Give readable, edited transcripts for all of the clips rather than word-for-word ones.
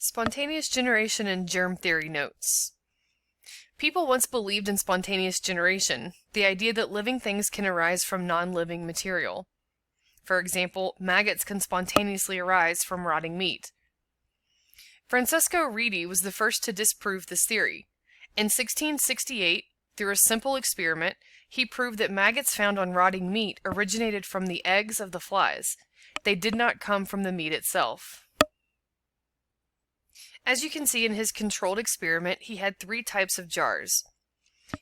Spontaneous generation and germ theory notes. People once believed in spontaneous generation, the idea that living things can arise from non-living material. For example, maggots can spontaneously arise from rotting meat. Francesco Redi was the first to disprove this theory. In 1668, through a simple experiment, he proved that maggots found on rotting meat originated from the eggs of the flies. They did not come from the meat itself. As you can see in his controlled experiment, he had 3 types of jars.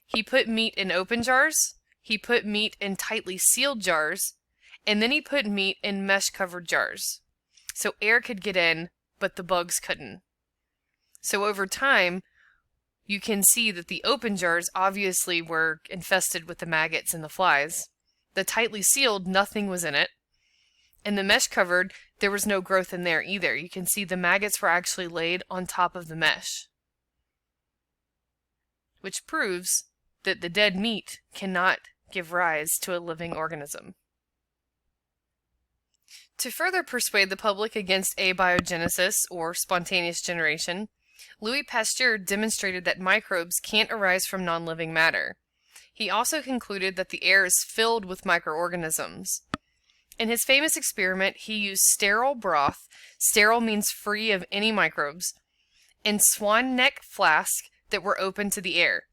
He put meat in open jars, he put meat in tightly sealed jars, and then he put meat in mesh-covered jars. So air could get in, but the bugs couldn't. So over time, you can see that the open jars obviously were infested with the maggots and the flies. The tightly sealed, nothing was in it. And the mesh covered, there was no growth in there either. You can see the maggots were actually laid on top of the mesh, which proves that the dead meat cannot give rise to a living organism. To further persuade the public against abiogenesis, or spontaneous generation, Louis Pasteur demonstrated that microbes can't arise from non-living matter. He also concluded that the air is filled with microorganisms. In his famous experiment, he used sterile broth, sterile means free of any microbes, and swan neck flasks that were open to the air.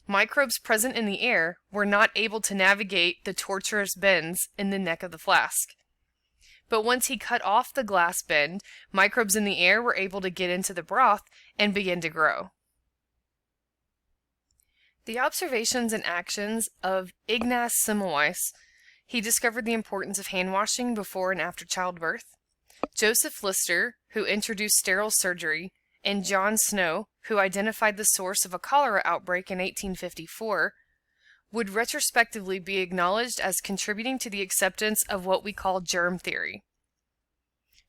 Microbes present in the air were not able to navigate the tortuous bends in the neck of the flask. But once he cut off the glass bend, microbes in the air were able to get into the broth and begin to grow. The observations and actions of Ignaz Semmelweis. He discovered the importance of hand washing before and after childbirth. Joseph Lister, who introduced sterile surgery, and John Snow, who identified the source of a cholera outbreak in 1854, would retrospectively be acknowledged as contributing to the acceptance of what we call germ theory.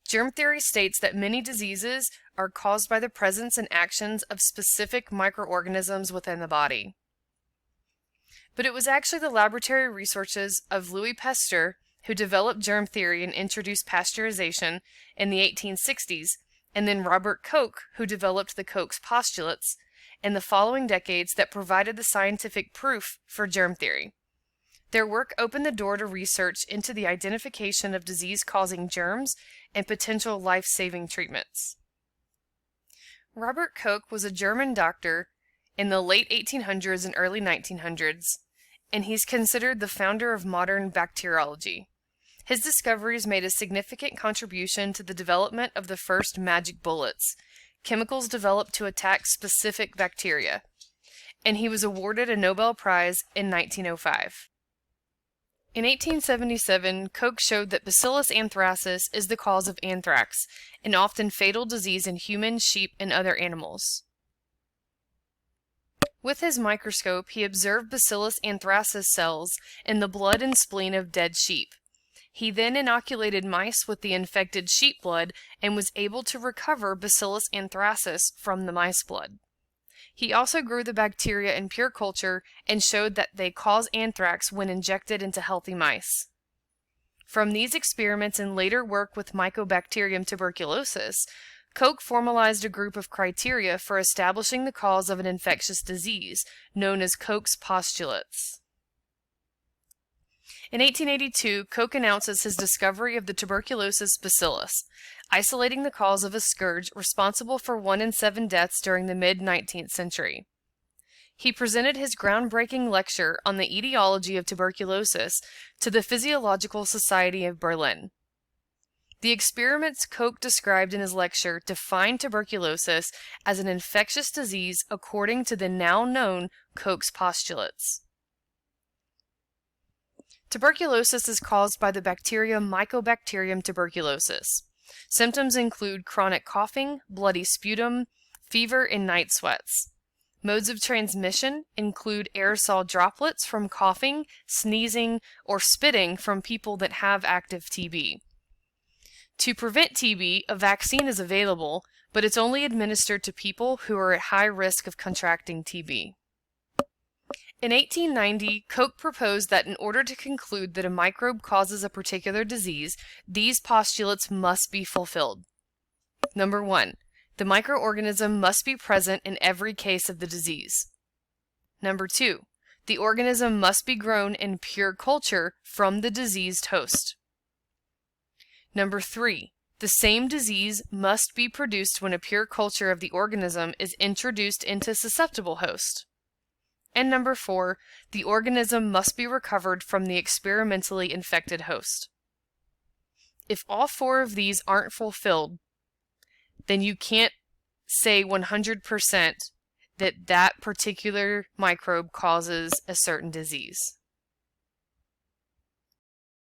Germ theory states that many diseases are caused by the presence and actions of specific microorganisms within the body. But it was actually the laboratory researches of Louis Pasteur who developed germ theory and introduced pasteurization in the 1860s, and then Robert Koch, who developed the Koch's postulates in the following decades that provided the scientific proof for germ theory. Their work opened the door to research into the identification of disease-causing germs and potential life-saving treatments. Robert Koch was a German doctor in the late 1800s and early 1900s, and he's considered the founder of modern bacteriology. His discoveries made a significant contribution to the development of the first magic bullets, chemicals developed to attack specific bacteria, and he was awarded a Nobel Prize in 1905. In 1877, Koch showed that Bacillus anthracis is the cause of anthrax, an often fatal disease in humans, sheep, and other animals. With his microscope, he observed Bacillus anthracis cells in the blood and spleen of dead sheep. He then inoculated mice with the infected sheep blood and was able to recover Bacillus anthracis from the mice blood. He also grew the bacteria in pure culture and showed that they cause anthrax when injected into healthy mice. From these experiments and later work with Mycobacterium tuberculosis, Koch formalized a group of criteria for establishing the cause of an infectious disease, known as Koch's postulates. In 1882, Koch announces his discovery of the tuberculosis bacillus, isolating the cause of a scourge responsible for 1 in 7 deaths during the mid-19th century. He presented his groundbreaking lecture on the etiology of tuberculosis to the Physiological Society of Berlin. The experiments Koch described in his lecture defined tuberculosis as an infectious disease according to the now known Koch's postulates. Tuberculosis is caused by the bacterium Mycobacterium tuberculosis. Symptoms include chronic coughing, bloody sputum, fever, and night sweats. Modes of transmission include aerosol droplets from coughing, sneezing, or spitting from people that have active TB. To prevent TB, a vaccine is available, but it's only administered to people who are at high risk of contracting TB. In 1890, Koch proposed that in order to conclude that a microbe causes a particular disease, these postulates must be fulfilled. Number 1. The microorganism must be present in every case of the disease. Number 2. The organism must be grown in pure culture from the diseased host. Number 3. The same disease must be produced when a pure culture of the organism is introduced into susceptible host. And number 4. The organism must be recovered from the experimentally infected host. If all 4 of these aren't fulfilled, then you can't say 100% that that particular microbe causes a certain disease.